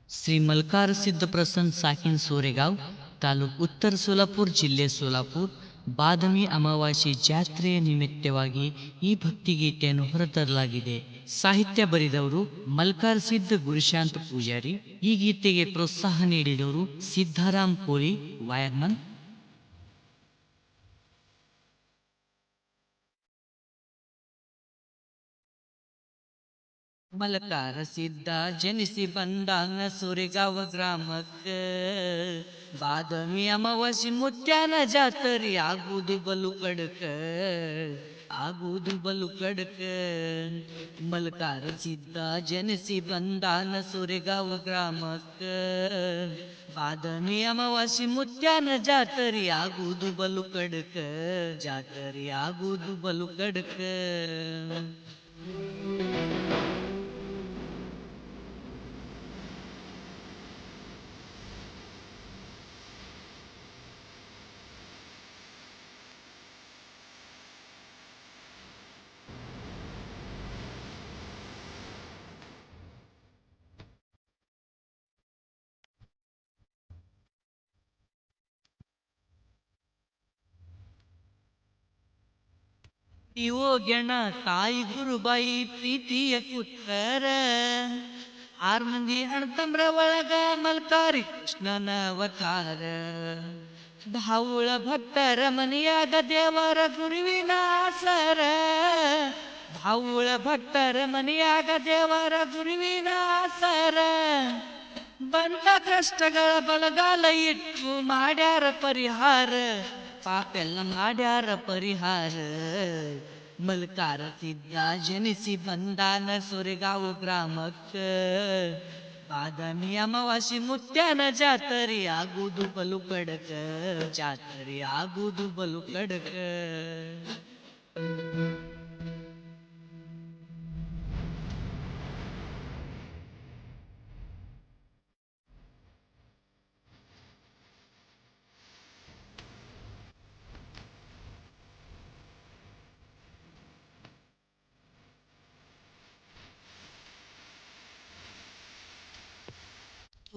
श्री मल्कार सिद्ध प्रसन्न साकीन सोरेगाव ತಾಲೂಕು ಉತ್ತರ ಸೋಲಾಪುರ ಜಿಲ್ಲೆ ಸೋಲಾಪುರ ಬಾದಮಿ ಅಮಾವಾಸ್ಯೆ ಜಾತ್ರೆಯ ನಿಮಿತ್ತವಾಗಿ ಈ ಭಕ್ತಿಗೀತೆಯನ್ನು ಹೊರತರಲಾಗಿದೆ. ಸಾಹಿತ್ಯ ಬರೆದವರು ಮಲ್ಕಾರ್ ಸಿದ್ಧ ಗುರುಶಾಂತ ಪೂಜಾರಿ. ಈ ಗೀತೆಗೆ ಪ್ರೋತ್ಸಾಹ ನೀಡಿದವರು ಸಿದ್ಧಾರಾಮ್ ಕೋಳಿ ವೈರ್ಮನ್. ಮಲಕಾರ ಸಿದ್ಧ ಜನಿಸಿ ಬಂದಾನ ಸುರಿಗಾವ ಗ್ರಾಮಕ್ಕ ಬಾದಮಿ ಅಮಾವಾಸ್ಯೆ ಮುತ್ಯಾನ ಜಾತರಿ ಆಗುವುದು ಬಲು ಕಡಕ ಆಗುವುದು ಬಲು ಕಡಕ. ಮಲಕಾರ ಸಿದ್ಧ ಜನಿಸಿ ಬಂದಾನ ಸುರಿಗಾವ ಗ್ರಾಮಕ್ಕ ಬಾದಮಿ ಅಮಾವಾಸ್ಯೆ ಮುತ್ಯಾನ ಜಾತರಿ ಆಗುವುದು ಬಲು ಕಡಕ ಜಾತರಿ ಆಗುವುದು ಬಲು ಕಡಕ. ಇವು ಗೆಣ ತಾಯಿ ಗುರುಬಾಯಿ ಪ್ರೀತಿಯ ಕುತ್ತರ 6 ಮಂದಿ ಅಣ್ತಂಬ್ರ ಒಳಗ ಮಲ್ಕಾರಿ ಕೃಷ್ಣನ ಅವತಾರ. ಧಾವುಳ ಭಕ್ತರ ಮನೆಯಾಗ ದೇವರ ಗುರುವಿನ ಆಸರ ಧಾವುಳ ಭಕ್ತರ ಮನೆಯಾಗ ದೇವರ ಗುರುವಿನ ಆಸರ. ಬಂದ ಕಷ್ಟಗಳ ಬಲಗಾಲ ಇಟ್ಟು ಮಾಡ್ಯಾರ ಪರಿಹಾರ ಪಾಪೆಲ್ಲ ಮಾಡ್ಯಾರ ಪರಿಹಾರ. ಮಲ್ಕಾರ ಸಿದ್ಧ ಜನಿಸಿ ಬಂದಾನ ಸೊರೆಗಾವು ಗ್ರಾಮಕ್ಕ ಬಾದಾಮಿ ಅಮಾವಾಸ್ಯೆ ಮುತ್ಯಾನ ಜಾತರಿ ಆಗುವುದು ಬಲು ಕಡಕ ಜಾತರಿ ಆಗುವುದು ಬಲು ಕಡಕ.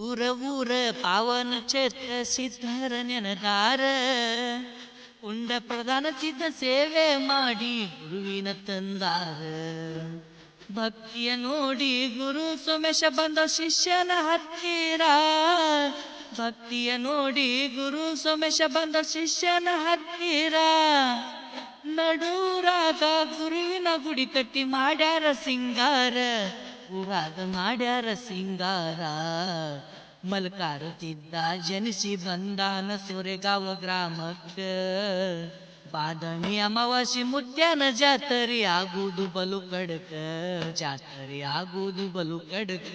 ಊರ ಊರ ಪಾವನ ಕ್ಷೇತ್ರ ಸಿದ್ಧರ ನೆನದಾರ ಉಂಡ ಪ್ರಧಾನ ಸಿದ್ಧ ಸೇವೆ ಮಾಡಿ ಗುರುವಿನ ತಂದಾರ. ಭಕ್ತಿಯ ನೋಡಿ ಗುರು ಸೋಮೇಶ ಬಂದ ಶಿಷ್ಯನ ಹತ್ತಿರ ಭಕ್ತಿಯ ನೋಡಿ ಗುರು ಸೋಮೇಶ ಬಂದ ಶಿಷ್ಯನ ಹತ್ತಿರ. ನಡೂರಾಗ ಗುರುವಿನ ಗುಡಿ ಕಟ್ಟಿ ಮಾಡ್ಯಾರ ಸಿಂಗಾರ ಊರಾಗ ಮಾಡ್ಯಾರ ಸಿಂಗಾರ. ಮಲ್ಕಾರ ಸಿದ್ಧ ಜನಿಸಿ ಬಂದಾನ ಸೊರೆಗಾವ ಗ್ರಾಮಕ್ಕ ಬಾದಾಮಿ ಅಮಾವಾಸ್ಯೆ ಮುತ್ಯಾನ ಜಾತರಿ ಆಗುವುದು ಬಲು ಕಡಕ ಜಾತರಿ ಆಗುವುದು ಬಲು ಕಡಕ.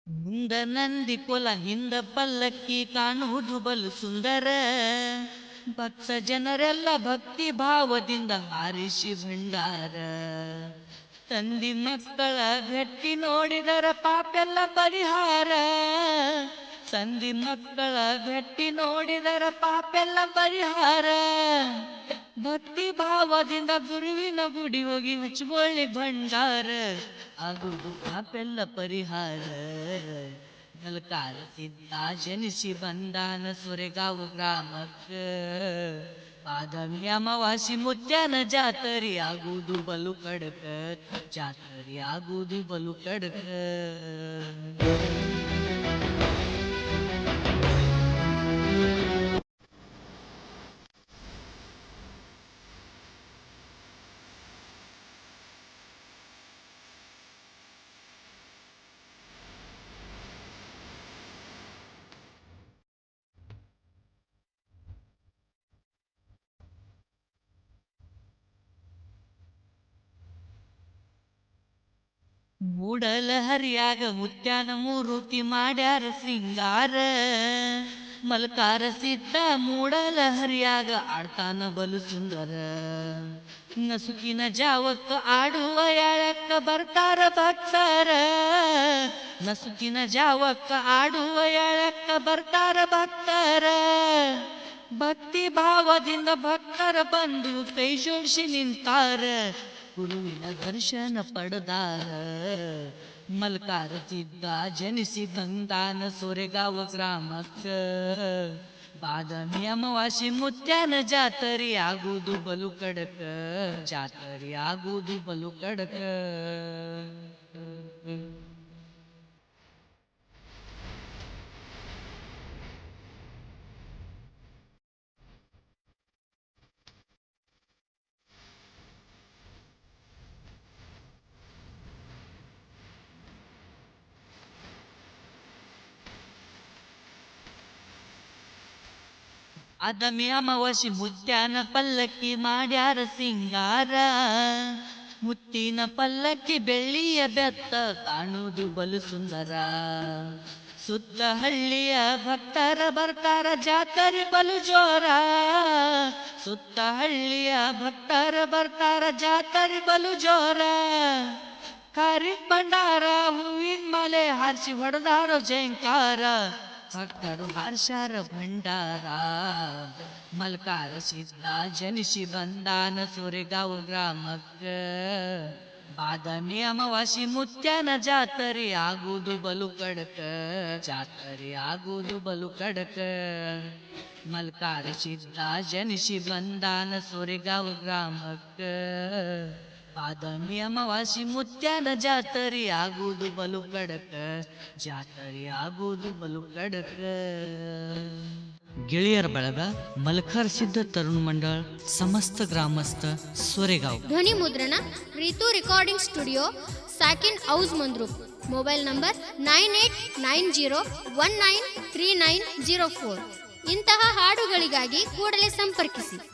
ಮುಂದ ನಂದಿ ಕೊಲ ಹಿಂದ ಪಲ್ಲಕ್ಕಿ ಕಾಣುವುದು ಬಲು ಸುಂದರ. ಭಕ್ತ ಜನರೆಲ್ಲ ಭಕ್ತಿ ಭಾವದಿಂದ ಹಾರಿಸಿ ಭಂಡಾರ. ತಂದಿ ಮಕ್ಕಳ ಭೆಟ್ಟಿ ನೋಡಿದರ ಪಾಪೆಲ್ಲ ಪರಿಹಾರ ತಂದಿ ಮಕ್ಕಳ ಭೆಟ್ಟಿ ನೋಡಿದರ ಪಾಪೆಲ್ಲ ಪರಿಹಾರ. ಭಕ್ತಿ ಭಾವದಿಂದ ಗುರುವಿನ ಗುಡಿ ಹೋಗಿ ಹಚ್ಕೊಳ್ಳಿ ಭಂಡಾರ ಆಗುವುದು ಪಾಪೆಲ್ಲ ಪರಿಹಾರ. ಮಲ್ಕಾರ ಸಿದ್ಧ ಜನಿಸಿ ಬಂದಾನ ಸೊರೆಗಾವು ಗ್ರಾಮಕ್ಕ ಬಾದಾಮಿ ಅಮಾವಾಸ್ಯೆ ಮುತ್ಯಾನ ಜಾತರಿ ಆಗುವುದು ಬಲು ಕಡಕ ಜಾತರಿ ಆಗುವುದು ಬಲು ಕಡಕ. ಮೂಡಲ ಹರಿಯಾಗ ಮುತ್ಯಾನ ಮೂರುತಿ ಮಾಡ್ಯಾರ ಸಿಂಗಾರ. ಮಲ್ಕಾರ ಸಿದ್ಧ ಮೂಡಲ ಹರಿಯಾಗ ಆಡ್ತಾನ ಬಲು ಸುಂದರ. ನಸುಕಿನ ಜಾವಕ್ಕ ಆಡುವ ಯಾಳಕ್ಕ ಬರ್ತಾರ ಭಕ್ತರ. ನಸುಕಿನ ಜಾವಕ್ಕ ಆಡುವ ಯಾಳಕ್ಕ ಬರ್ತಾರ ಭಕ್ತರ. ಭಕ್ತಿ ಭಾವದಿಂದ ಭಕ್ತರ ಬಂದು ಕೈ ಜೋಡಿಸಿ ನಿಂತಾರ. ಗುರುವಿನ ದರ್ಶನ ಪಡೆದಾರ. ಮಲ್ಕಾರ ಸಿದ್ಧ ಜನಿಸಿ ಬಂದಾನ ಸೋರೆಗಾವ ಗ್ರಾಮಕ್ಕ. ಬಾದಾಮಿ ಅಮಾವಾಸ್ಯೆ ಮುತ್ಯಾನ ಜಾತರಿ ಆಗುವುದು ಬಲು ಕಡಕ. ಜಾತರಿ ಆಗುವುದು ಬಲು ಕಡಕ. ಬಾದಾಮಿ ಅಮಾವಾಸ್ಯೆ ಮುತ್ಯಾನ ಪಲ್ಲಕ್ಕಿ ಮಾಡ್ಯಾರ ಸಿಂಗಾರ. ಮುತ್ತಿನ ಪಲ್ಲಕ್ಕಿ ಬೆಳ್ಳಿಯ ಬೆತ್ತ ಕಾಣುವುದು ಬಲು ಸುಂದರ. ಸುತ್ತ ಹಳ್ಳಿಯ ಭಕ್ತರ ಬರ್ತಾರ ಜಾತರಿ ಬಲು ಜೋರ. ಸುತ್ತ ಹಳ್ಳಿಯ ಭಕ್ತರ ಬರ್ತಾರ ಜಾತರಿ ಬಲು ಜೋರ. ಕಾರಿನ ಭಂಡಾರ ಹೂವಿನ ಮಾಲೆ ಹಾರಿಸಿ ಹೊಡೆದಾರೋ ಜಯಂಕಾರ. ಭಕ್ತರು ಹಾರ್ಷಾರ ಭಂಡಾರ. ಮಲ್ಕಾರ ಸಿದ್ಧ ಜನಿಸಿ ಬಂದಾನ ಸೋರೆಗಾಂವ್ ಗ್ರಾಮಕ್ಕ. ಬಾದಾಮಿ ಅಮಾವಾಸ್ಯೆ ಮುತ್ಯಾನ ಜಾತರಿ ಆಗುವುದು ಬಲು ಕಡಕ. ಜಾತರಿ ಆಗುವುದು ಬಲು ಕಡಕ. ಮಲ್ಕಾರ ಸಿದ್ಧ ಜನಿಸಿ ಬಂದಾನ ಸೋರೆಗಾಂವ್ ಗ್ರಾಮಕ್ಕ. ಬಾದಾಮಿ ಅಮಾವಾಸ್ಯೆ ಮುತ್ಯಾನ ಜಾತರಿ ಆಗುವುದು ಬಲು ಕಡಕ. ಜಾತರಿ ಆಗುವುದು ಬಲು ಕಡಕ. ಗೆಳೆಯರ ಬಳಗ ಮಲ್ಕಾರ್ ಸಿದ್ಧ ತರುಣ್ ಮಂಡಳ ಸಮಸ್ತ ಗ್ರಾಮಸ್ಥ ಸೋರೆಗಾಂವ್. ಧ್ವನಿ ಮುದ್ರಣ ರೀತು ರೆಕಾರ್ಡಿಂಗ್ ಸ್ಟುಡಿಯೋ ಸಾಕಿನ್ ಹೌಸ್ ಮಂದ್ರೂಪ್. Mobile number 9890193904. ಇಂತಹ ಹಾಡುಗಳಿಗಾಗಿ ಕೂಡಲೇ ಸಂಪರ್ಕಿಸಿ.